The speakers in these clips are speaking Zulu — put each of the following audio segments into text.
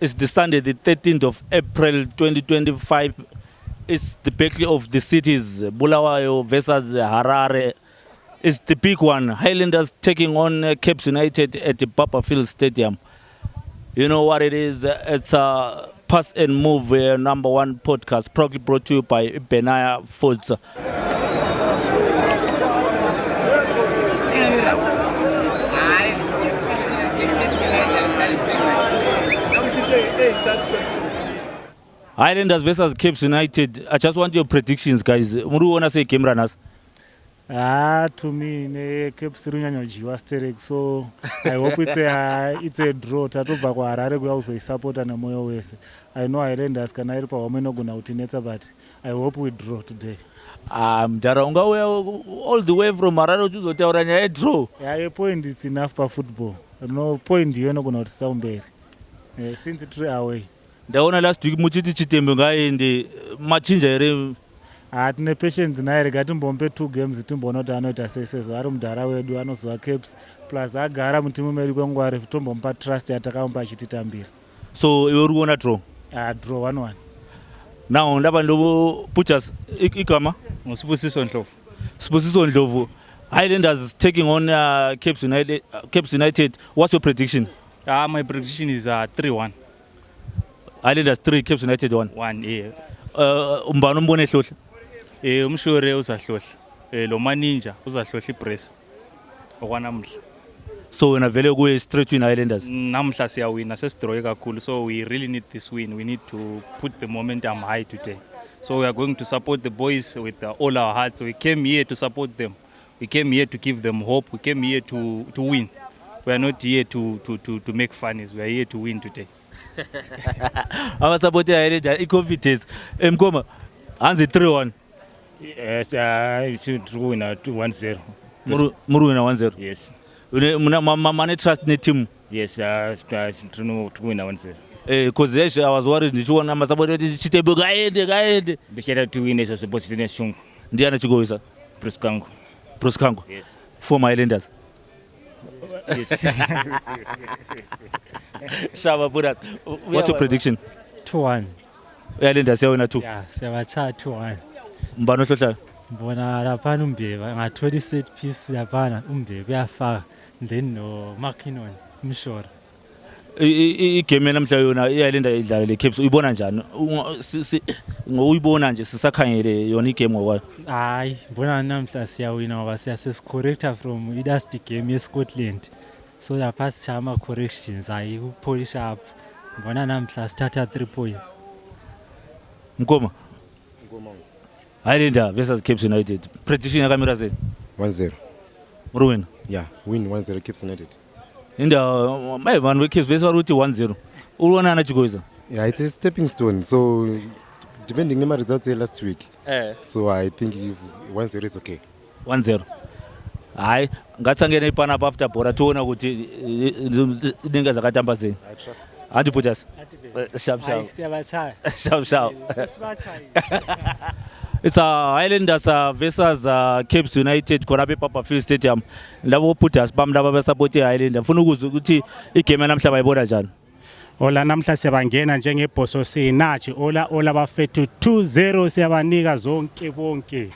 It's the Sunday, the 13th of April 2025. It's the battle of the cities, Bulawayo versus Harare. It's the big one. Highlanders taking on Cape United at the Barberfield Stadium. You know what it is? It's a Pass and Move number one podcast, proudly brought to you by Benaya Foods. Highlanders versus Cape United. I just want your predictions, guys. What do you want to say, game runners? To me, Cape United sterek, so I hope it's a draw. Tatova kwa Harare kwa also support na moyo wese. I know Highlanders kana iri pa wameno guna utinetsa, but I hope we draw today. Mjara all the way from Harare uchizotaura nyaya draw. A point it's enough for football. No point yeno guna utisa umberi. Since it's away. Ndaona last week muchiti chitembe ngaende machinja ere. Atine patience naye gatimbombe 2 games timboona kuti anoita sesezo ari mudhara wedu anozwa Capes plus agara mutimu medu kwengwari tombompa trust yatakamupa achititambira. So iwe uri kuona draw? Draw 1-1. Now ndaba ndo Butchers igama Sibusiso Ndlovu. Highlanders taking on Cape United. What's your prediction? My prediction is 3-1. Highlanders 3, Cape United 1. 1, yeah. Umbano mbone hlohla. Umshore uzahlohla. Lo maninja uzahlohla ipress. Okwanamhla. So wena vele kuye straight win Highlanders. Namhla siyawina sesidraw kakhulu, so we really need this win. We need to put the momentum high today. So we are going to support the boys with all our hearts. We came here to support them. We came here to give them hope. We came here to win. We are not here to make funnies. We are here to win today. Abasapoti Highlanders i-confidence. Mkoma hanzi 3-1. Yes, I should win 2-1-0. Muri wina 1-0. Yes. Mane trust ne team. Yes, I should win 1-0. Because I was worried ndichiona amasapoti chitembe gaende. Bishara to win is supposed to shungu. Ndiana chigoisa. Bruce Kango. Yes. For my Highlanders. Yes. Shaba Buras. What's your prediction? 2-1. Highlanders yawina 2. Yeah, sebacha 2-1. Mbano hlohla. Mbona lapha umbeba ngatholi set piece lapha umbeba uyafaka then no Makinon umshora. Igame namhla yona iHighlanders idlala le Cape uyibona njani? Ngoyibona nje sisakhangele yona igame ngokwayo. Hayi, mbona namhla siyawina ngoba corrector from idasti game yeScotland. So lapha sichama corrections ayi ukupolish up. Mbona namhla starter 3 points. Mkoma. Highlanders versus Cape United. Prediction ya kamera ze 1-0. Ruin. Yeah, win 1-0 Cape United. Inda my man we Cape versus 1-0. Uruona na chigoiza. Yeah, it's a stepping stone. So depending on the results last week. So I think if 1-0 is okay. 1-0. Hayi ngatsangena ipana after bora toona ukuthi inenga zakatamba sei. I trust. Anti Butchers. Sharp. It's Highlanders versus Cape United Korabe Barberfield Stadium. Labo Butchers bamlaba besupport iHighlanders. Ufuna ukuzwa ukuthi igame namhla bayibona njani? Ola namhla siyabangena njengebhoso sinathi ola bafethu 2-0 siyabanika zonke bonke.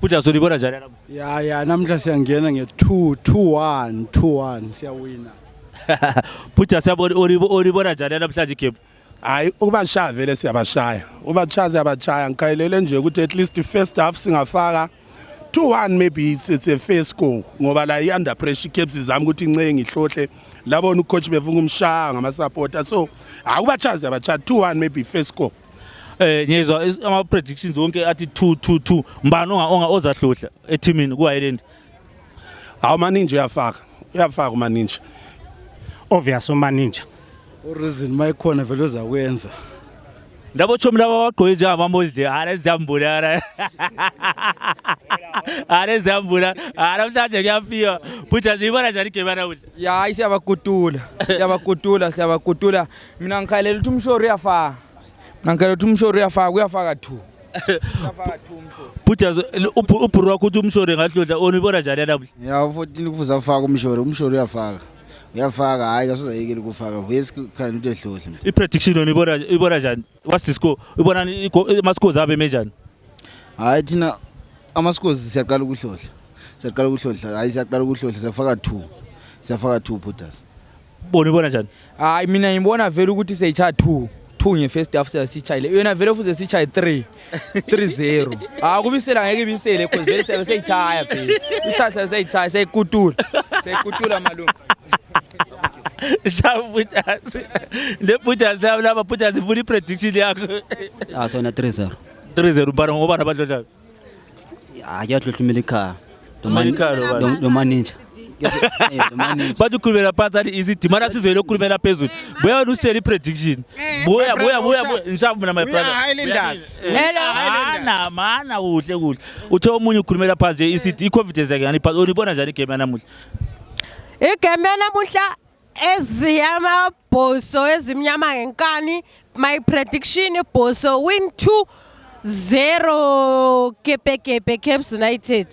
Butchers ulibona njani lapha? Ya namhla siyangena nge2-1 siyawina. Butchers ulibona njani namhlanje Cape? Hayi ukubashaya vele siyabashaya. Ubachaya abachaya ngikayelele nje ukuthi at least the first half singafaka 2-1 maybe it's a fair score ngoba la under pressure Cape sizama ukuthi incenge ngihlohle labona ucoach bevunga umshaya ngama supporter so akubachaya 2-1 maybe first score. Nyezwa ama predictions wonke athi 2-2 mbani ozahlohla eteamini ku Highland. Hawu maninja uyafaka umaninja. Obvious umaninja. Reason mayikhona vele uzakwenza. Ndabo chomi laba bagqoke njengamamozide arezambula namhlanje kuyafika Butchers ibona njani igame namuhla? Ya siyabakutula mina ngikhalela ukuthi umshoro uyafaka 2 Butchers ubhuru wakho uthi umshoro ngahlohla onibona njani namuhla? Ya 14 kufuza afaka umshoro uyafaka. uyafaka hayi asuzayekela ukufaka vese khona into ehlodle. I-prediction yona ibona njani? What's the score? Ibona ama-scores abe menjani? Hayi thina ama-scores siyaqala ukuhlohla. Hayi siyaqala ukuhlohla siyafaka 2. Siyafaka 2 Putas. Bona ibona njani? Hayi mina ngibona vele ukuthi seyicha 2 nge-first half siyachayile. Yona vele futhi sichaye 3-0. Kubisela ngeke ibisele because vele siyabe seyichaya vele. Ichaya seyichaya seyikutula malungu. Shabu Putas. Le Putas laba Putas ifuna i-prediction yakho. Sona 3-0. 3-0 bara ngoba nabadlala. Akuyahlohlumela ekhaya. Do manager. Bathi ukhulumela phansi athi easy mara sizwele ukukhulumela phezulu. Buya usitshela i-prediction. Buya ngishabu mina my brother. Highlanders. Mana kuhle. Uthe omunye ukhulumela phansi nje isithi i-confidence yakhe yani phansi. Unibona njani igame yanamuhla? Igame yanamuhla eziyama Bhoso ezimnyama ngenkani. My prediction Bhoso win 2-0 kepe Caps United.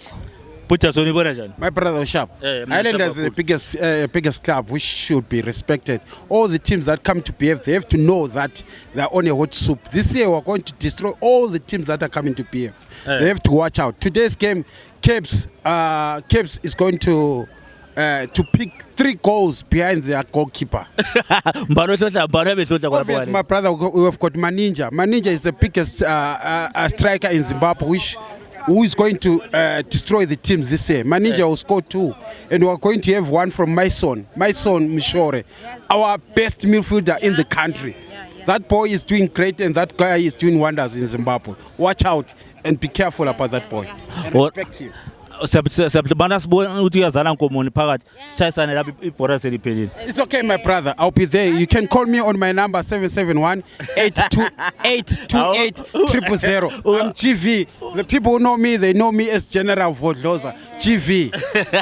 Putas unibona njani? My brother Sharp. Highlanders is the biggest club which should be respected. All the teams that come to BF, they have to know that they are on a hot soup. This year we are going to destroy all the teams that are coming to BF. They have to watch out. Today's game, Caps is going to pick 3 goals behind their goalkeeper. Obviously, my brother, we have got Maninja. Maninja is the biggest striker in Zimbabwe, who is going to destroy the teams this year. Maninja will score 2, and we are going to have 1 from Mason Mishore, our best midfielder in the country. That boy is doing great, and that guy is doing wonders in Zimbabwe. Watch out and be careful about that boy. And respect him. It's okay, my brother. I'll be there. You can call me on my number 771-828-000. I'm GV. The people who know me, they know me as General Vodloza. GV.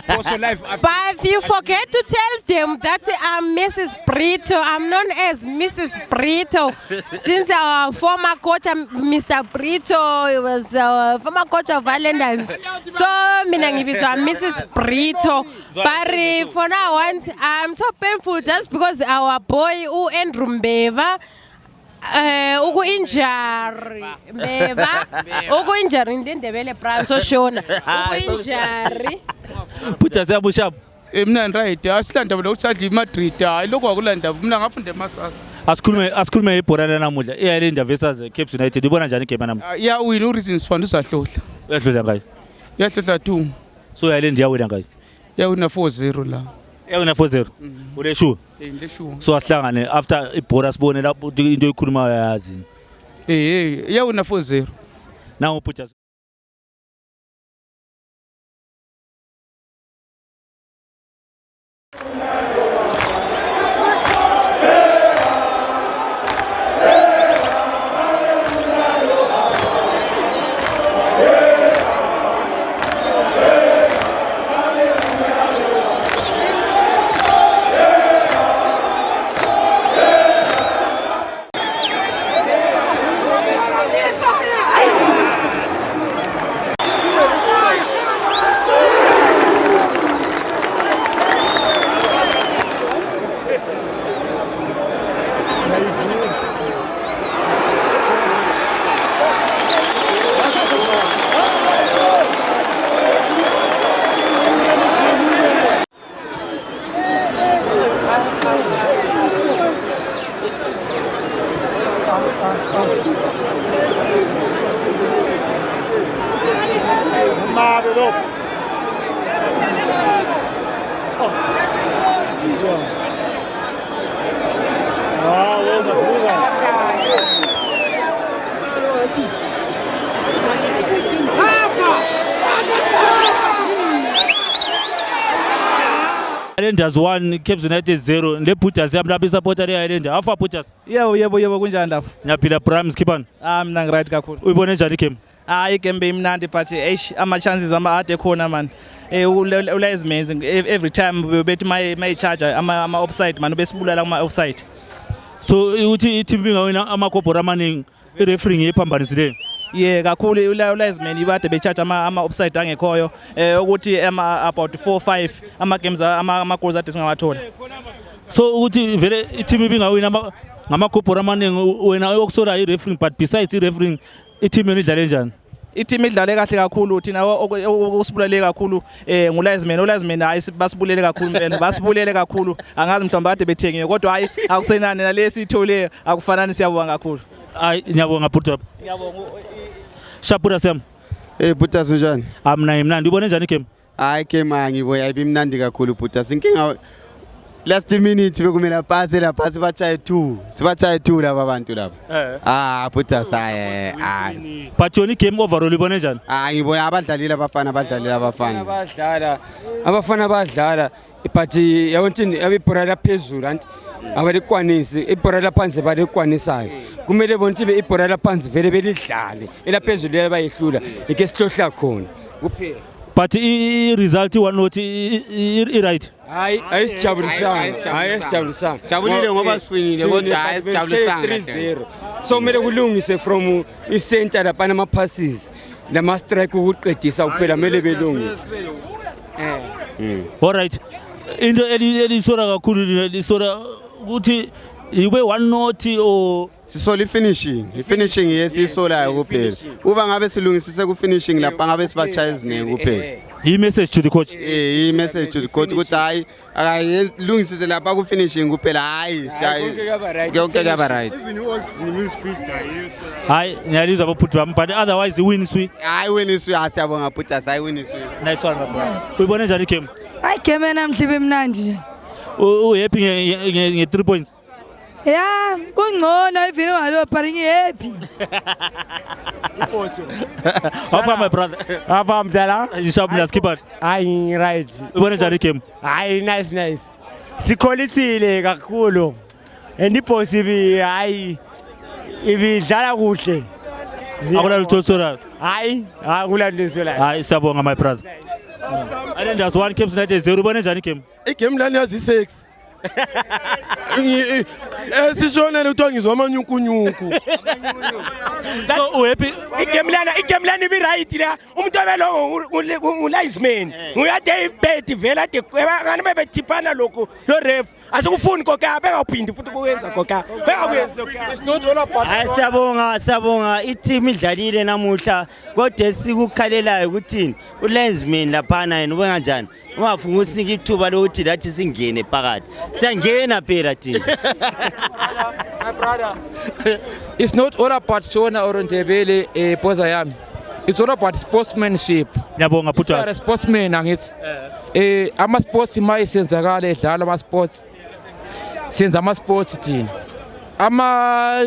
Also live. But you forget to tell them that I'm Mrs. Brito. I'm known as Mrs. Brito. Since our former coach, Mr. Brito, was former coach of Highlanders. So mina ngibizwa Mrs. Brito. But for now, I'm so painful just because our boy Andrew Mbeva injury ndendebele Pranzo Shona injury Putas yabusha mina right asilanda bona usadla iMadrid hayi lokho akulanda mina ngafunda eMasasa asikhulume ibhora namuhla iHighlanders versus Cape United ibona njani igame namuhla ya win ureasons fanda usahlohla uyahlohla ngayo yahlohla 2 so iHighlanders yawina ngayo yawina 4-0 la yawina 4-0 ule sure sure so asihlangane after ibhora sibone lapho into ekhulumayo yazi yawina 4-0 now Putas Highlanders 1 Cape United 0 le Putas yamlapha supporter eHighlanders afa Putas yebo kunjani lapha ngiyaphila Brahms Khipani mina ngiright kakhulu uyibone njani igame igame beyimnandi but ama chances ade khona man ula is amazing every time bethi my charge ama offside man besibulala kuma offside so uthi i-team ingawina amakobhora amaningi i-referee ngiyiphambanisile Yeah, kakhulu uLinesman ibade becharge ama offside angekhoyo ukuthi about 4-5 ama games ama goals ade singawathola. So ukuthi vele i-team ibingawina ngamakhopho amaningi wena okusora i-referee, but besides i-referee i-team yona idlale njani? I-team idlale kahle kakhulu thina okusibulele kakhulu uLinesman hayi basibulele kakhulu mina basibulele kakhulu angazi mhlawumbe ade bethengiwe kodwa hayi akusenani nalesi ithole akufanani siyabonga kakhulu. Hayi ngiyabonga Bhuti. Ngiyabonga. Shapura Sam. Bhuti sinjani? Mnandi ubone njani game? Hayi game angiboya ibimnandi kakhulu Bhuti. Sinkinga last minute bekumela pass la pass bachaye 2. Sibachaye 2 laba abantu laba. Bhuti saye. But yona game overall ibone njani? Ngibona abadlalile abafana badlala but yawonthini abibhora laphezulu anti abalikwanisi ibhora laphansi balikwanisayo kumele bonke ibhora laphansi vele belidlale elaphezulu labayihlula ike sihlohla khona kuphela. But i-result i-1-0 i-right. Hayi ayisijabulisanga. Jabulile ngoba siwinile kodwa ayisijabulisanga. 3-0. So kumele kulungise from i-center lapha ama passes lama strike ukuqedisa kuphela kumele belungise. All right. Into elisora kakhulu lisora ukuthi ibe 1-0 or sisola i-finishing yesisolayo kuphela. Uba ngabe silungisise ku-finishing lapha ngabe sibachaya izineke kuphela. I-message to the coach. I-message to the coach ukuthi hayi akayilungisise lapha ku-finishing kuphela hayi konke kuyaba right. Hayi ngiyalizwa abaphuthi bami but otherwise win swi. Hayi win swi siyabonga Bhuti hayi win swi. Nice one my brother. Uyibone njani game? Hayi game namhlibe mnandi nje. Happy nge 3 points. Yeah, kungcono even ngalo paringi happy. How my brother? Apa mdala? Ngishapula skipper. Hayi right. Ubone njani game? Hayi nice. Sikholisile kakhulu. And ipossible hayi ibidlala kuhle. Akula luthosora. Hayi, akula luthosora. Hayi siyabonga my brother. Islanders 1 Cape United 0 ubone njani game? Igame lani yazi 6. Sishonele ukuthi ngizwa amanyukunyuku. So uhappy igame lani ibi right la umuntu obelo uLinesman nguyade ibet vela de ngani bebethipana lokho lo ref asikufuni koka bengaphindi futhi kuyenza koka bengakuyenza lokho. It's not all about. Siyabonga i-team idlalile namuhla kodwa sikukhalelayo ukuthi uLinesman laphana yena ube kanjani ungafuna usinike ithuba lokuthi lathi singene phakathi siyangena phela thina. My brother, it's not all about Shona or Ndebele poza yami. It's all about sportsmanship. Ngiyabonga Bhuti. Are sportsmen angithi. Ama sports maye senzakala edlala ama sports. Senza ama sports thina. Ama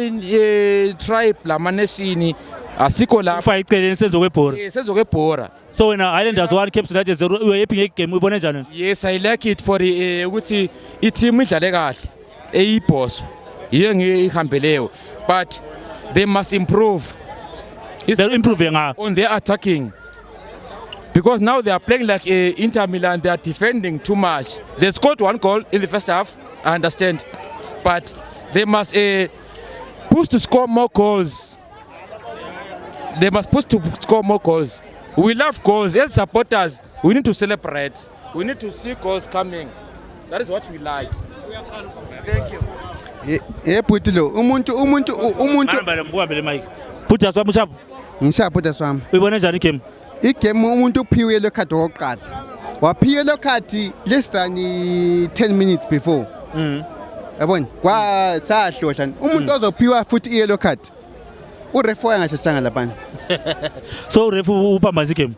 tribe lama nation asikho la. Ufa iceleni senzokwebhora. Senzokwebhora. So when Islanders 1 Cape United 0 you are happy game ubone njani? Yes, I like it for ukuthi i-team idlale kahle. Eyibhoso. Yiye ngihambeleyo but they must improve. They're improving on their attacking. Because now they are playing like Inter Milan, they are defending too much. They scored 1 goal in the first half, I understand. But they must push to score more goals. They must push to score more goals. We love goals. As supporters, we need to celebrate. We need to see goals coming. That is what we like. Thank you. Bhuti lo umuntu mbambele mic. Bhuti aswami ushap. Ngishapha Bhuti aswami. Uyibone njani game? Igame umuntu uphiwe yellow card oqala. Waphiwe yellow card less than 10 minutes before. Yabona kwasahlohla umuntu ozophiwa futhi yellow card. Urefu angashashanga lapha. So urefu uphambanisa igame.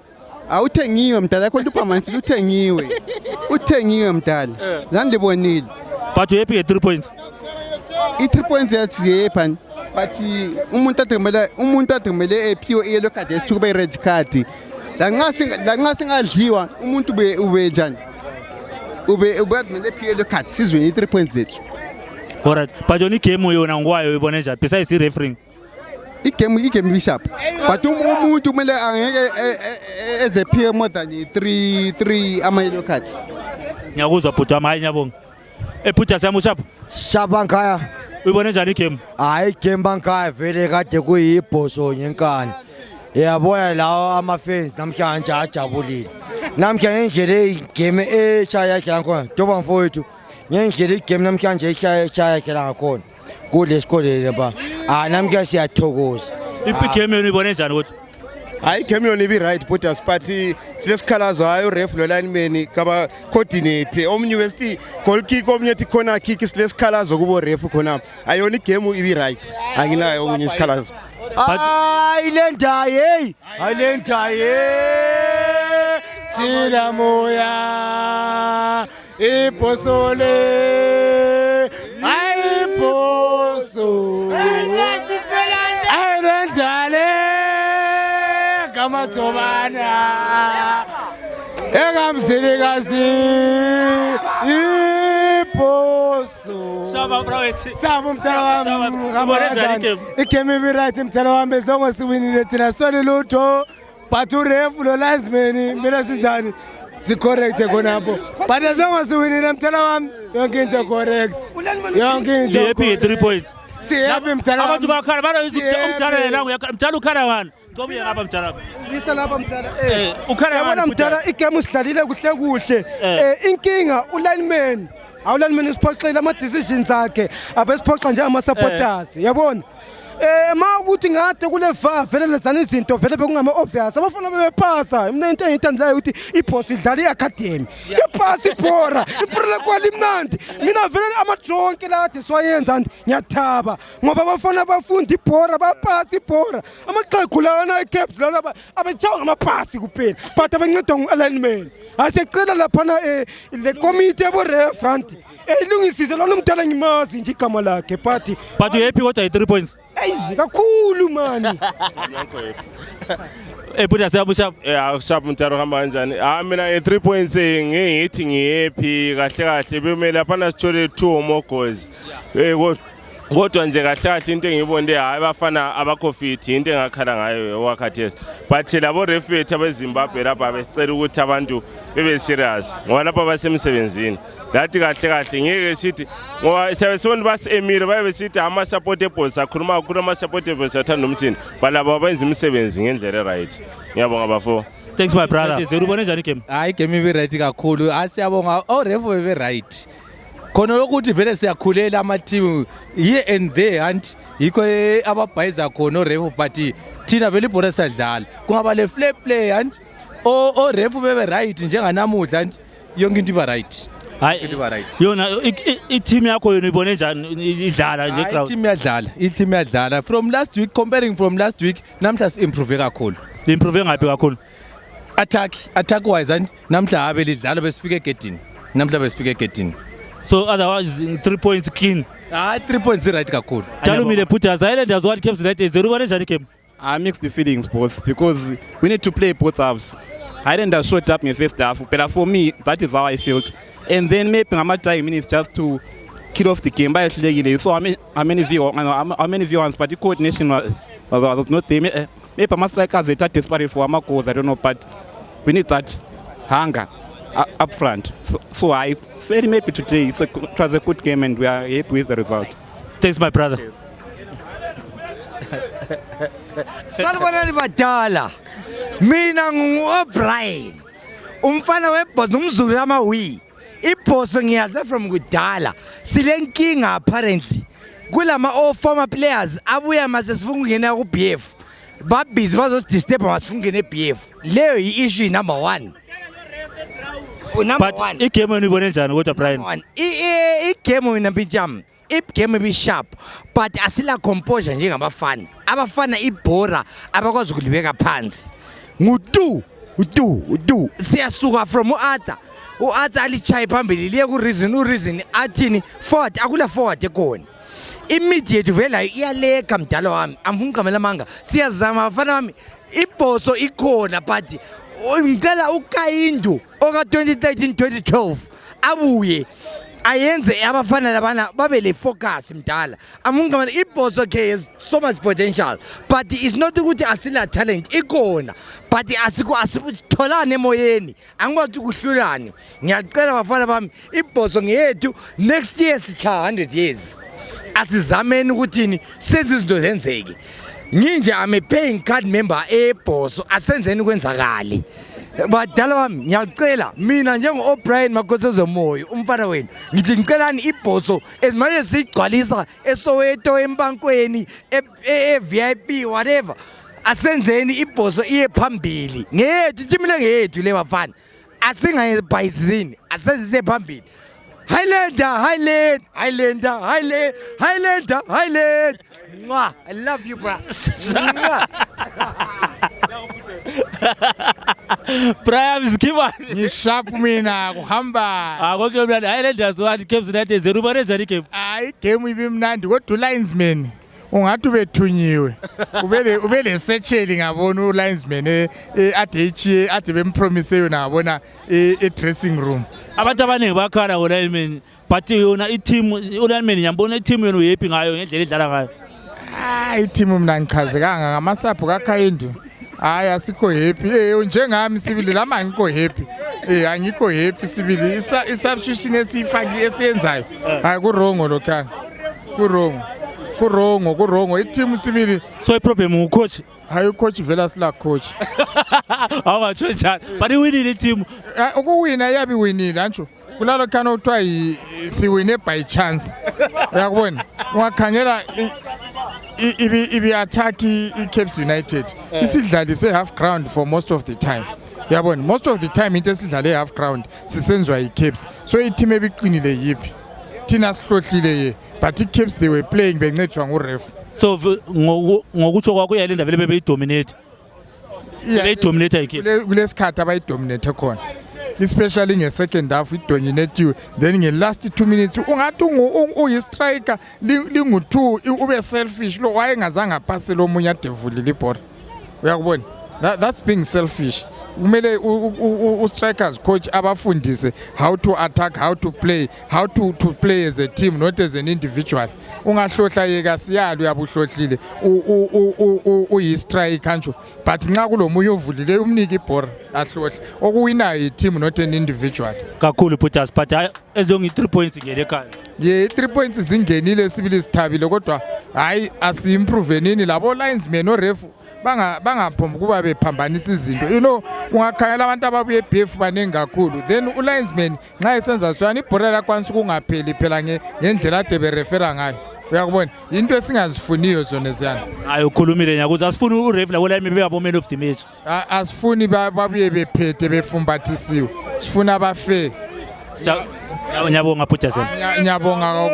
Awuthengiwe mdala yakho uphambanisa uthengiwe mdala. Zani libonile. But you happy at 3 points. I3 points yathi but umuntu athemele ephiwe yellow card esithuka be red card la nxa singadliwa umuntu ube njani ube athemele ephiwe yellow card sizwe i3 points zethu. Alright, but yona igame yona ngwayo uyibone njani besides i-refereeing? Igame bishop but umuntu kumele angeke ezephiwe more than 3 ama yellow cards. Ngiyakuzwa Bhuti wami hayi ngiyabonga. Bhuti asami ushap. Shabankaya. Uyibone njani igame? Hayi game bankaya vele kade kuyibhoso ngenkani. yabona lawo ama-fans namhlanje ajabulile namhlanje ngendlela igame eshaya yakhe ngakhona njengoba mfowethu ngendlela igame namhlanje eshaya yakhe ngakhona kule sikole lapha namhlanje siyathokoza igame yona ibone njani kodwa hayi igame yona ibi-right butas but silesikhalazo hayi uref lo-lineman kaba-coordinate omunye wesithi goal kick omunye ethi corner kick silesikhalazo kubo ref khonapho ayona igame ibi-right anginayo okunye isikhalazo Ailendaye, Tila moya, iposole, aiposo, ailendale, kama tobana, egamsilikazi, iposo. Sabu mtala wami igame bi-right mtala wami as long as siwinile thina sole lutho but urefu lo-linesman mina sinjani si-correct khonapho but as long as siwinile mtala wami yonke into correct yonke into happy 3 points sihappy mtala wami abantu bakhala umtala yena mtala ukhala ngani ngobuye ngapha mtala bisa lapha mtala ukhala yabona mtala igame usidlalile kuhle inkinga u-lineman awulineman isiphoxile ama-decisions akhe abesiphoxa nje ama-supporters yabona ma ukuthi ngade kule VAR vele lezana izinto vele bekungama-obvious abafana bebephasa mina into engiyithandelayo ukuthi ibhosi idlala i-academy iphasi ibhora lekwana imnandi mina vele amadronke la kade siwayenza ngiyathaba ngoba abafana bafunda ibhora baphasa ibhora amaqegu lawana ecaps lana abetshawa ngamaphasi kuphela but abancedwa ngu-alignment asecela laphana le committee yabo-refront ilungisise lona umdala ngimazi nje igama lakhe but you happy kodwa i-3 points kakhulu mani buda siyabusha akushap mtaro hamba kanjani mina i-3 points ngiyithi ngihappy kahle bemele laphana sithole 2 more goals kodwa nje kahle into engiyibonde hayi bafana abakho fit into engakhala ngayo wakhathesi but labo ref bethu abeZimbabwe lapha besicela ukuthi abantu bebe serious ngoba lapha basemsebenzini lathi kahle ngeke sithi ngoba siyabona basi-emile babe sithi ama-supportables akhuluma kakhulu ama-supportables athanda umsini balabo benza umsebenzi ngendlela right ngiyabonga bafo. Thanks my brother. Ubone njani game? Hayi game ibi-right kakhulu siyabonga orefu bebe-right khona lokuthi vele siyakhulela ama-team here and there and yikho ababhayiza khona orefu but thina vele ibhora siyadlala kungaba le flare play and orefu bebe-right njenganamuhla and yonke into iba-right. Hayi yona i-team yakho yona ibone njani idlala nje crowd? I-team yadlala from last week comparing from last week namhla si-improve kakhulu. Improve ngaphi kakhulu? Attack wise and namhla habe lidlala besifike egedini. So otherwise 3 points clean. 3 points right kakhulu. Tell me the Putas Islanders what games that is ubone njani game? I mixed the feelings boss because we need to play both halves. Islanders showed up in the first half but for me that is how I felt. And then maybe ngama-5 minutes just to kill off the game bayehlulekile so how many viewers but the coordination was not there. Maybe ama-strikers they are desperate for ama-goals I don't know but we need that hunger up front so I felt maybe today it was a good game and we are happy with the result. Thanks my brother. Salibonani badala mina ngu-O'Brien umfana webhozo umzulu yama-wi ibhoso ngiyaze from kudala silenkinga apparently kulama former players abuya mase sifuna ukungena ku-BF babhizi bazosidisturba masifuna ukungena e-BF leyo yi-issue number 1. But igame wena ibone njani kodwa Brian? Igame wena mpijam igame bi-sharp but asila composure njengabafana abafana ibhora abakwazi ukulibeka phansi ngutu siyasuka from u-Arthur alichaye phambili liye ku-reason athini forward akula forward ekona immediate vela iyaleka mdala wami amfuna uqamela amanga siyazama abafana wami ibhoso ikhona but ngicela uKayindu oka 2013-2012 abuye ayenze abafana labana babe le focus mdala amungamana ibhoso okay has so much potential but it's not ukuthi asila talent ikona but asitholane emoyeni angikwazi ukuhlulane ngiyacela abafana bami ibhoso ngiyethu next year sicha 100 years asizameni ukuthini senze izinto zenzeke nginje I'm a paying card member ebhoso asenzeni kwenzakale badala wami ngiyacela mina njengo-O'Brien Makosezomoyo umfana wenu ngithi ngicelani ibhoso esimanje siyigcwalisa eSoweto eMbankweni e-VIP whatever asenzeni ibhoso iye phambili ngethu timile ngethu le bafana asingayibhayizini asenzise phambili Highlander. Mwah. I love you, bro. Brian Skiba. Ni sharp mina kuhamba. Konke mnandi Highlanders 1 Cape United 0 ubone njani game? Hayi game ibimnandi kodwa ulinesman ungathi ubethunyiwe. Ubele setsheli ngabona ulinesman adechi ade bempromise yona ngabona dressing room. Abantu abaningi bakhala ulinesman but yona i-team ulinesman ngiyambona i-team yona uhappy ngayo ngendlela edlala ngayo. I-team mina ngichazekanga ngamasapho kaKhayindu. Hayi asikho happy njengami sibili lama ngikho happy angikho happy sibili isubstitution esifaki esiyenzayo hayi kurongo lokhana kurongo i-team sibili so i-problem ngucoach hayi ucoach vela sila coach awungatsho njani but iwinile i-team ukuwina iyabe iwinile antsho kulalo khana uthiwa siwine by chance uyakubona ungakhangela ibi attack i-Cape United isidlalise half ground for most of the time yabona most of the time into esidlale half ground sisenzwa i-Capes so i-team ebiqinile yipi thina sihlohlile ye but i-Capes they were playing bencedwa nguref so ngokutsho kwakho iyalinda vele bebeyidominate beyidominate i-Cape kulesikhathi abayidominate khona especially nge-second half idominatiwe then nge-last 2 minutes ungathi uyi-striker lingu-2 ube selfish lo wayengazange aphasele omunye adevulile ibhola uyakubona that's being selfish kumele u-strikers coach abafundise how to attack how to play as a team not as an individual ungahlohla yeka siyalo uyabuhlohlile uyi-striker nje but nxa kulomunye ovulile umnike ibhola ahlohle okuwinayo i-team not an individual kakhulu Putas but as long 3 points ngele ekhaya ye 3 points zingenile sibili sithabile kodwa hayi asi-improve nini labo linesman oref bangaphomba kuba bephambanisa izinto you know ungakhangela abantu ababuye BF baningi kakhulu then ulinesman nxa esenza sona ibhola lakwanisa kungapheli phela ngendlela ade berefera ngayo uyakubona into esingazifuniyo zona ziyana hayi ukhulumile nyakuthi asifuni uref labo linesman beba man of the match asifuni babuye bephethe befumbathisiwe sifuna abafe nyabonga Putas nyabonga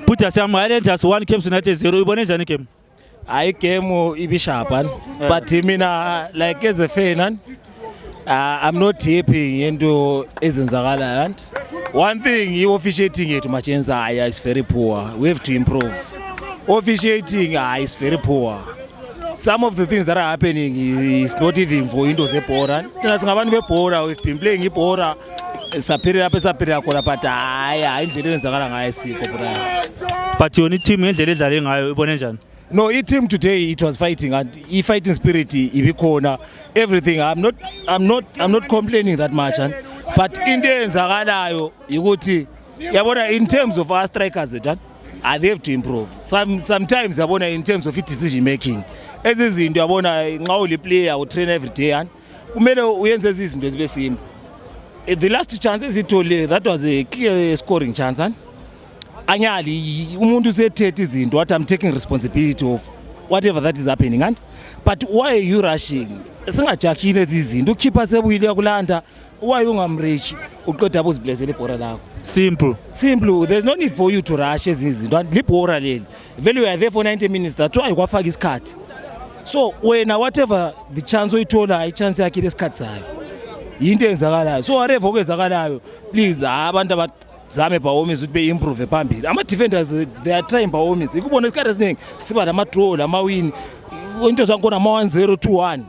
Putas Highlanders 1 Cape United 0 ibone njani game hayi game ibishapha but mina like as a fan I'm not happy ngento ezenzakalayo and one thing i-officiating yethu majenza is very poor we have to improve officiating is very poor some of the things that are happening is not even for into zebhora thina singabantu bebhora we've been playing ibhora saphelele apha esaphela khona but hayi indlela eyenzakala ngayo siko bra but yona i-team ngendlela edlale ngayo ibone njani No, team today it was fighting and fighting spirit ibikhona everything. I'm not complaining that much, but into eyenzakalayo ukuthi yabona in terms of our strikers they have to improve. Sometimes yabona in terms of decision making. Ezizinto yabona nxa uli player u train every day and kumele uyenze izinto ezibe simple. The last chance ezithole that was a clear scoring chance and anyali umuntu usethethe izinto what I'm taking responsibility of whatever that is happening and but why are you rushing singajakhile lezi izinto ukhipha sebuyile kulanda why ungamreach uqeda uziblessele ibhora lakho simple there's no need for you to rush izinto libhora leli vele you are there for 90 minutes that's why kwafaka isikhathi so wena whatever the chance oyithola i-chance yakhe lesikhathi sayo into enzakalayo so whatever okwenzakalayo please abantu zame bawomisi ukuthi be-improve phambili ama-defenders they are trying bawomisi ikubona isikhathi esiningi siba nama-draw nama-win into zankona ama-1-0 2-1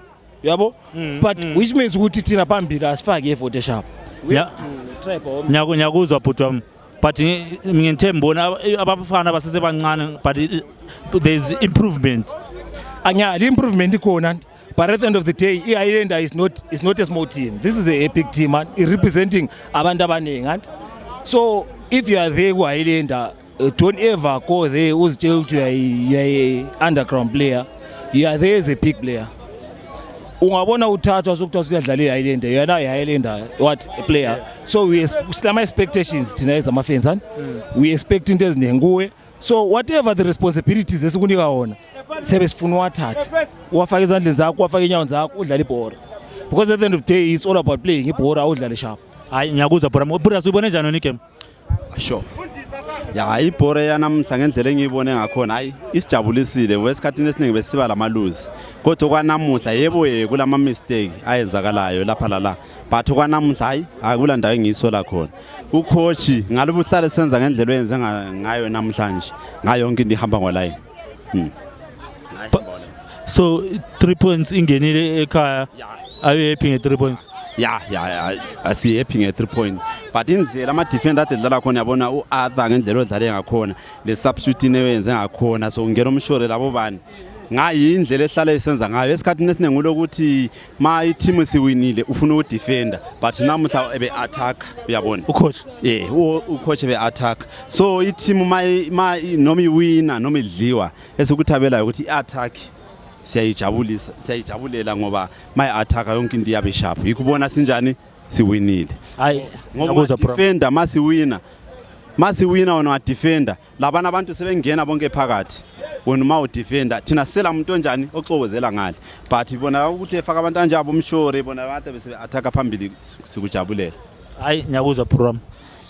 yabo but which means ukuthi thina phambili asifake i-effort eshap nyakuzwa bhuti wami but ngithemba bona abafana basesebancane but there is improvement anyali improvement ikhona but at the end of the day i-Highlander is not a small team this is a big team and representing abantu abaningi and so if you are there ku-Highlander don't ever go there uzitshela ukuthi you are a underground player, you are there as a big player. Ungabona uthathwa sokuthiwa uyadlalela Islander, yena Islander what a player. So we silama expectations thina as ama fans, we expect into eziningi kuwe. So whatever the responsibilities esikunika wona sebesifuna wathatha uwafaka izandleni zakho uwafaka inyawo zakho udlala ibhola, because at the end of the day it's all about playing ibhola udlale sharp. Hayi ngiyakuzwa bro, bro uyibone njani wena igame? Sure. Ya ibhola yanamhla ngendlela engiyibone ngakhona hayi isijabulisile wesikhathini esiningi besiba lamaluzi, kodwa kwanamuhla yebo kulama mistake ayezakalayo lapha la, but kwanamuhla hayi akula ndawo engiyisola khona. Ucoach ngalobuhlale senza ngendlela oyenze ngayo namhlanje ngayo yonke into ihamba ngoline. So 3 points ingenile ekhaya, are you happy nge 3 points? Yeah, asi happy nge 3 point, but indlela ama defender adlala khona yabona uArthur ngendlela odlale ngakhona, le substitute neyenze ngakhona, so ngena umshore labo bani ngayindlela ehlala isenza ngayo esikhathini esiningi lokuthi ma i-team siwinile ufuna udefender, but namuhla ebe attack uyabona ucoach ucoach ebe attack, so i-team ma noma iwina noma idliwa esikuthabelayo ukuthi i-attack siyayijabulela ngoba my attack yonke into yabe sharp, ikubona sinjani siwinile. Hayi ngoba defender masiwina wona defender labana abantu sebengena bonke phakathi, wena uma udefender thina sela umuntu onjani oxokozela ngale, but ibona ukuthi efaka abantu anjabo umshore ibona abantu bese attack phambili sikujabulela. Hayi ngiyakuzwa program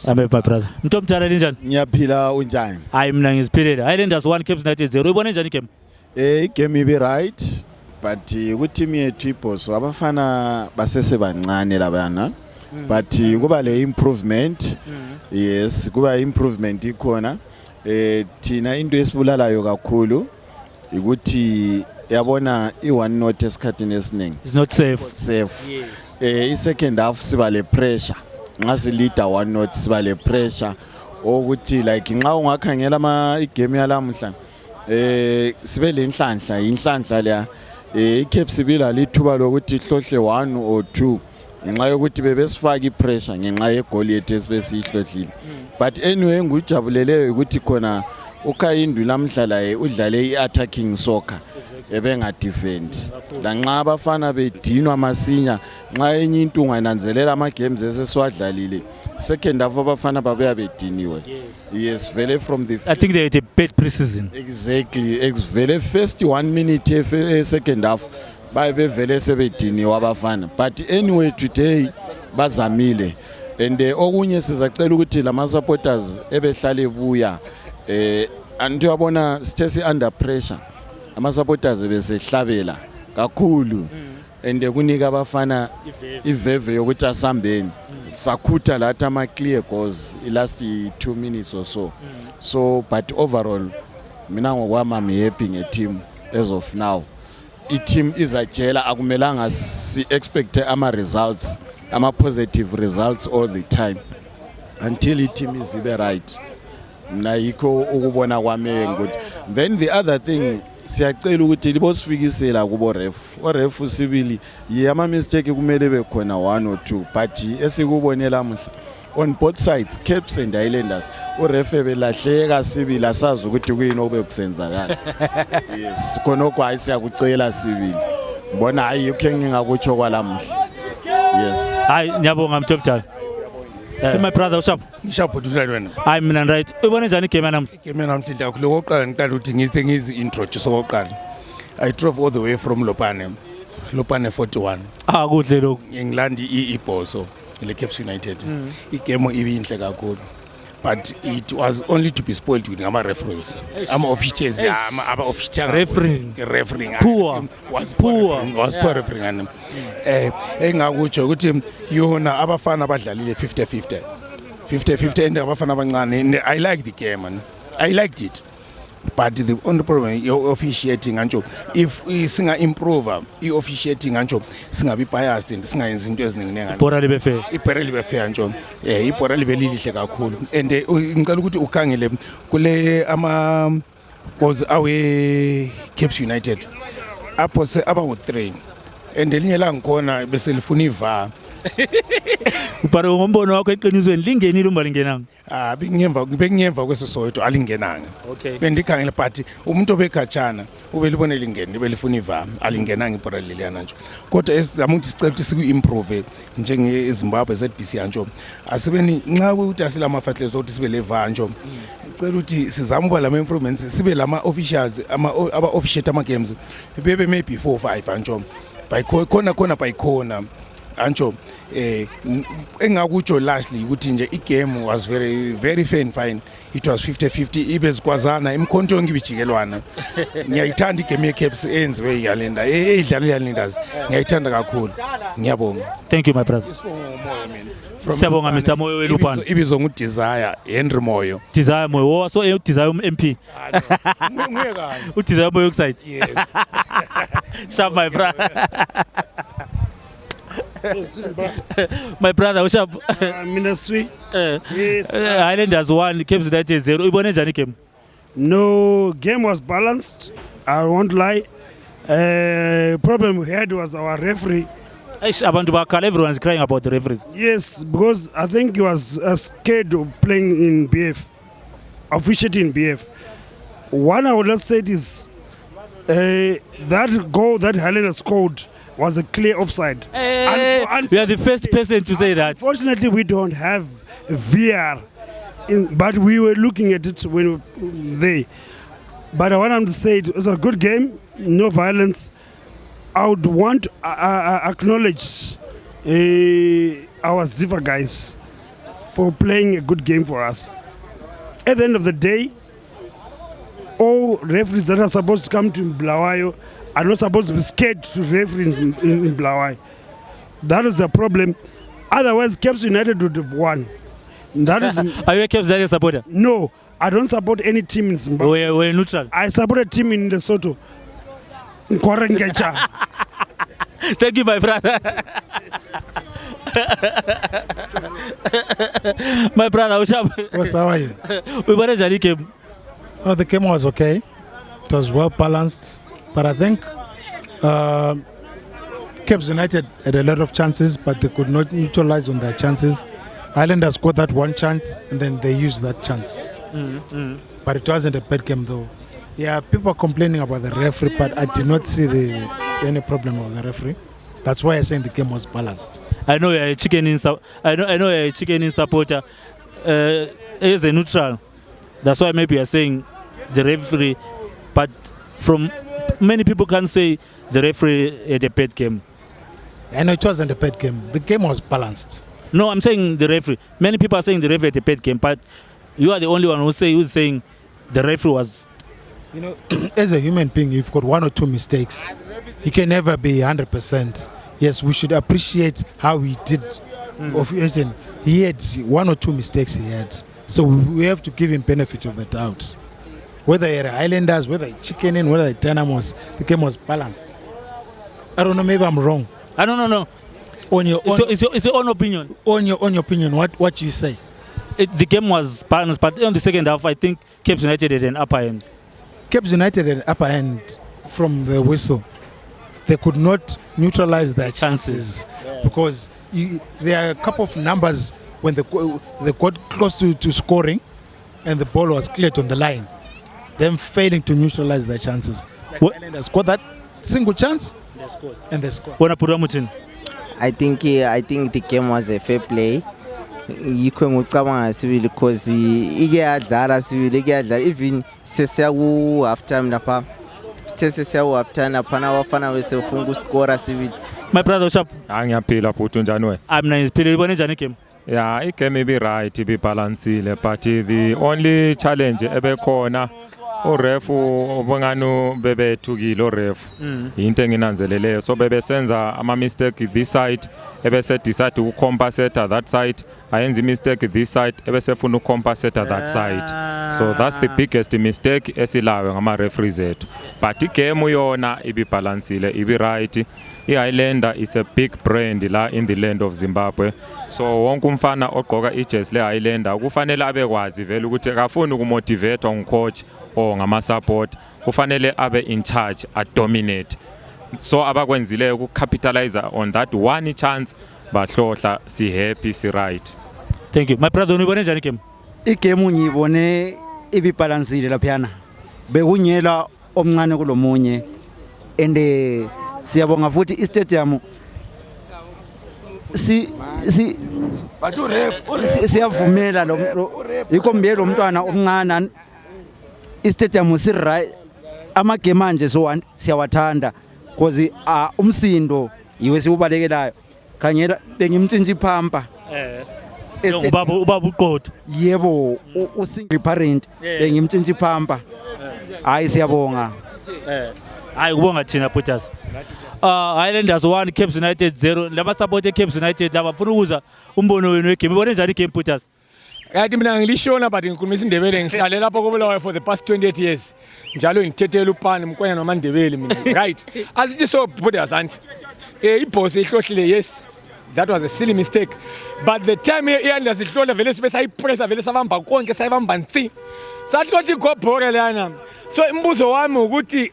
my brother. Mntomdala linjani? Ngiyaphila unjani? Hayi mina ngiziphelele. Highlanders 1 Cape United 0. Uyibone njani igame? Igame ibe right, but ku team yethu iBoso abafana basese bancane labana, but kuba le improvement. Yes, kuba improvement ikhona. Thina into esibulalayo kakhulu ukuthi yabona i1 not esikhathini esiningi. It's not safe. Yes. I-second half siba le pressure. Nxa si leader 1 not siba le pressure ukuthi like nxa ungakhangela igame yalamhla sibe lenhlanhla inhlanhla la iCape sibila lithuba lokuthi hlohle 1 or 2 ngenxa yokuthi bebesifaka ipressure ngenxa yegoli yethu esibesihlohlile, but anyway ngujabuleleyo ukuthi khona uKayindu lamhla la udlale i-attacking soccer ebenga defend la nxa abafana bedinwa masinya nxa enye into ungananzelela ama games esesiwadlalile second half abafana babuya bediniwe. Yes, very from the I think they had a bad pre-season. Exactly, very first 1 minute second half babe vele sebediniwe abafana, but anyway today bazamile, and okunye sizacela ukuthi lama supporters ebehlala ebuya antu yabona sithe under pressure ama supporters besehlabela kakhulu, and kunika abafana iveve yokuthi asambeni sakhutha latha ama clear goals last 2 minutes or so. So but overall mina ngokwami I'm happy nge-team as of now. I-team izajela akumelanga si expect ama results, ama positive results all the time until i-team is ibe right. Mina yikho ukubona kwami ukuthi. Then the other thing siyacela ukuthi libosifikisela kubo ref sibili yama mistake kumele bekhona 1 or 2, but esikubonela mhla on both sides Capes and Highlanders uref belahleka sibili asazi ukuthi kuyini obekusenza. Yes, khonokho ayisiyakucela sibili mbona hayi yokho ngingakutsho kwalamhla. Yes, hayi ngiyabonga Mthomdala. My brother ushap ngishapho duhlani wena. Hayi mina right. Uyibone njani igame namhla? Igame namhla kakhulu oqala ngiqala ukuthi ngize introduce oqala. I drove all the way from Lopane 41. Kuhle lokho. Ngilandi iBoso le Cape United. Igame ibinhle kakhulu, but it was only to be spoiled with ama referees, ama officials, ama official refereeing was poor refereeing. Engakutsho ukuthi yona abafana badlalile 50-50 and abafana abancane. I like the game, man. I liked it, but the only problem you're officiating anjo. If singa improve officiating anjo singabi biased and singayenza into eziningi ibhora libe fair. Ibhora libe fair anjo. Ibhora libe lilihle kakhulu, and ngicela ukuthi ukhangele kule ama goals awe Cape United apho se aba u3, and elinye la ngikhona bese lifuna iva But ngombono wakho eqinisweni lingenile uma lingenanga. Bengiyemva kwesisoweto alingenanga. Okay. Bendikhangela but umuntu obekhatshana ubelibone lingene belifuna ivama alingenanga ibhora leliyana nje. Kodwa esamuntu sicela ukuthi siku-improve njenge eZimbabwe ZBC anjo. Asibeni nxa ukuthi asilama fathelers ukuthi sibe leva anjo. Sicela ukuthi sizame ukuba lama improvements sibe lama officials aba officiate ama games bebe maybe 4 or 5 anjo. Khona bayikhona anjo engakutsho lastly ukuthi nje igame was very fair and fine. It was 50-50 ibezikwazana imkhonto yonke ibijikelwana. Ngiyayithanda igame yeCaps enziwe eYalenda edlala eYalendas ngiyayithanda kakhulu. Ngiyabonga. Thank you my brother. Siyabonga Mr. Moyo welupana. Ibizwa nguDesire Henry Moyo. Desire Moyo so uDesire MP. Nguye kanye. uDesire Moyo side. Yes. Sharp my brother. My brother, what's up? Minaswi. Yes. Highlanders 1, Cape United 0. Ibone njani game? No, game was balanced. I won't lie. Problem we had was our referee. Abantu bakhala, everyone's crying about the referees. Yes, because I think he was scared of playing in BF, officiating in BF. One I would not say is that goal that Highlanders scored was a clear offside. We are the first person to say that. Unfortunately, we don't have VR, but we were looking at it when they. But I want them to say it was a good game, no violence. I would want to acknowledge our Ziva guys for playing a good game for us. At the end of the day, all referees that are supposed to come to Bulawayo are not supposed to be scared to referees in Bulawayo. That is the problem. Otherwise, Caps United would have won. That is. Are you a Caps United supporter? No, I don't support any team in Zimbabwe. We're neutral. I support a team in Lesotho. Thank you, my brother. My brother, what's up? How are you? We were at game. Oh, the game was okay. It was well balanced, but I think Cape United had a lot of chances, but they could not neutralize on their chances. Highlanders got that one chance, and then they used that chance. But it wasn't a bad game, though. Yeah, people are complaining about the referee, but I did not see any problem with the referee. That's why I saying the game was balanced. I know you're a chicken in you're a chicken in supporter. As a neutral, that's why maybe you're saying the referee. But from many people can say the referee had a bad game. I know it wasn't a bad game. The game was balanced. No, I'm saying the referee. Many people are saying the referee had a bad game, but you are the only one who's saying the referee was. You know, as a human being, you've got one or two mistakes. You can never be 100%. Yes, we should appreciate how he did. He had one or two mistakes he had. So we have to give him benefit of the doubt. Whether you're Highlanders, whether you're Chicken Inn, whether you're Dynamos, the game was balanced. I don't know, maybe I'm wrong. I don't know. On your own, it's your own opinion. On your own opinion, what you say? The game was balanced, but in the second half, I think Cape United had an upper end. Cape United had an upper end from the whistle. They could not neutralize their chances because there are a couple of numbers when they got close to scoring and the ball was cleared on the line. Them failing to neutralize their chances. Highlanders scored that single chance and they scored. I think the game was a fair play. Because even my brother, what's up? Ngiyaphila futhi unjani wena? I'm nice. Phila ibone njani game? Yeah, igame ibe right, ibe balanced, but the only challenge ebekhona uref ubongani bebethukile uref. Into enginanzeleleyo so bebesenza ama mistake this side ebese decide ukucompensate that side. Ayenza mistake this side ebesefuna ukucompensate that side. So that's the biggest mistake esilawe ngama referees ethu. But igame yona ibe balanced, ibe right. iHighlander is a big brand la in the land of Zimbabwe. So wonke umfana ogqoka ijersey leHighlander kufanele abekwazi vele ukuthi akafuni ukumotivate ngcoach or ngama support, kufanele abe in charge, a dominate. So abakwenzile ukukapitalize on that one chance bahlohla si happy si right. Thank you. My brother, unibone njani game? Igame ngiyibone ibibalansile laphana. Bekunyela omncane kulomunye and siyabonga futhi istadium siyavumela ikombiyela umntwana omncane istadium si right amagame manje so siyawathanda because umsindo yiwe siubalekelayo khanyela bengimtshintshi iphampa ubaba uqotho yebo usingle parent bengimtshintshi iphampa hayi siyabonga hayi kubonga thina Putas. Highlanders 1 Caps United 0 laba support Caps United laba ufuna ukuza umbono wenu wegame ibone njani game Putas? Yathi mina ngilishona but ngikhuluma isindebele ngihlale lapho koBulawayo for the past 28 years njalo ngithethela upani mkwenya nomandebele mina right asithi so Putas anti iboss ihlohlile yes that was a silly mistake but the time iHighlanders ihlohla vele sibe sayipressa vele sabamba konke sayibamba nsi sahlohla igobhore lana so imbuzo wami ukuthi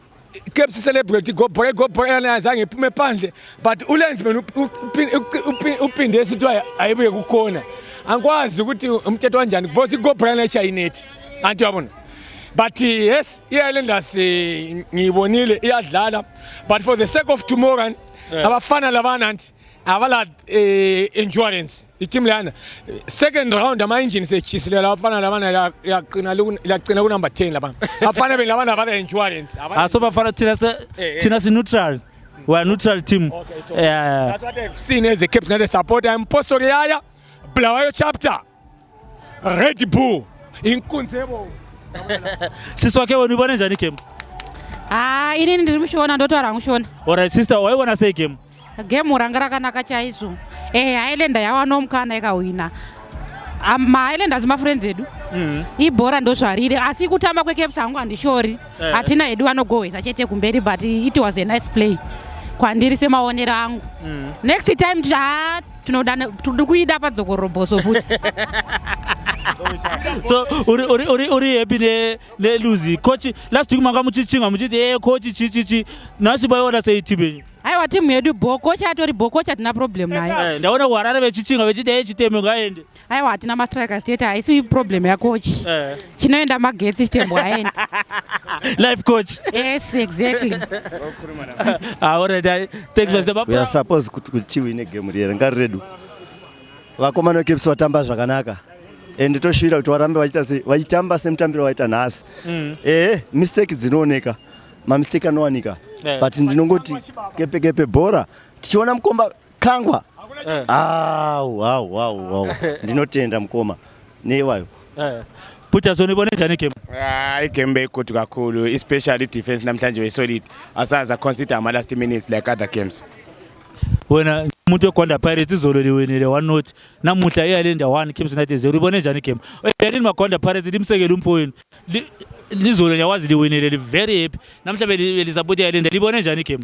Caps celebrate gobhore lana azange iphume phandle but uLensman uphinde esithwa ayibuye kukhona angikwazi ukuthi umthetho kanjani because igobhore lana echayinethi anti yabona but yes iHighlanders ngiyibonile iyadlala but for the sake of tomorrow abafana labana anti avala endurance iteam lana second round ama engines echisile labafana labana yaqina ku number 10 labana abafana belabana abala endurance so bafana thina si neutral, we are neutral team. That's what I've seen as a Cape United supporter. I'm Postori Yaya Bulawayo chapter Red Bull inkunzebo siswake wena ubone njani game? Inini ndirimshona ndotwara ngishona. Alright sister, why wanna say game? Game urangarakanaka chaizvo. Highlanders yawanomkana ikawina. Highlanders ma friends edu. Ibhora ndozvarire asi kutamba kweCaps hangu handishori. Hatina edu vanogowesa chete kumberi but it was a nice play. Kwandiri semaonero angu. Next time tinoda kuida padzokoroboso futi. So uri happy ne lose coach last week manga muchichinga muchiti coach chichichi nasi bayona say tibe. Aiwa team yedu coach atori coach atina problem naye. Ndaona kuharare vechichinga vechiti chitemo ngaende. Aiwa atina ma striker state haisi problem ya coach. Chinoenda magetsi chitembo aende. Life coach. Yes, exactly. Already thanks Mr. Baba. We are supposed to win a game here ngaredu. Vakomana Caps watamba zvakanaka. And toshira kuti varambe vachitamba semutambiro waita nhasi. Mistake dzinooneka. Mistake anowanika. But ndinongoti kepe bhora tichiona mukomba kangwa. Wow. Ndinotenda mukoma. Newayo. Putas unibone njani game? Game good kakhulu, especially defense namhlanje we solid. Asaza consider ama last minutes like other games. Wena umuntu weGwanda Pirates izolo liwinile 1-0 namuhla iHighlanders 1 Caps United 0 ubone njani game? Yini maGwanda Pirates limsekela umfowini lizolo nyawazi liwinile very happy namhla belisupport iHighlanders libone njani game?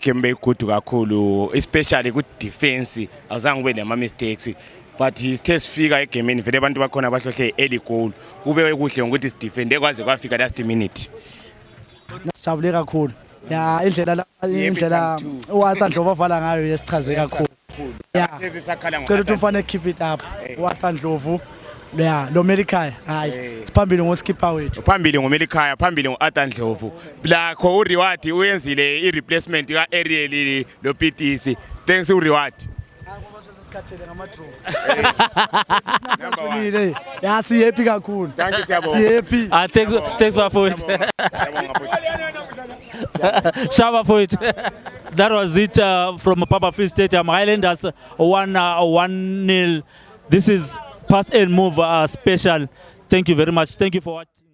Game good kakhulu, especially ku defense awuzange ube nama mistakes but his test figure egameni vele abantu bakhona bahlohle early goal kube kuhle ukuthi sidefende kwaze kwafika last minute. Nasijabule kakhulu. Ya indlela uArthur Ndlovu avala ngayo yesichaze kakhulu. Ya. Sicela ukuthi umfana keep it up. uArthur Ndlovu lo Melikhaya hayi siphambili ngoskipper wethu. Phambili ngoMelikhaya, phambili ngoArthur Ndlovu. Lakho uReward uyenzile ireplacement kaAriel lo PTC. Thanks uReward. Sikhathele ngamadraw. Nasibonile. Ya si happy kakhulu. Si happy. Thanks for it. Shaba for it. That was it from Papa Field Stadium. Highlanders 1-0. This is Pass and Move special. Thank you very much. Thank you for watching.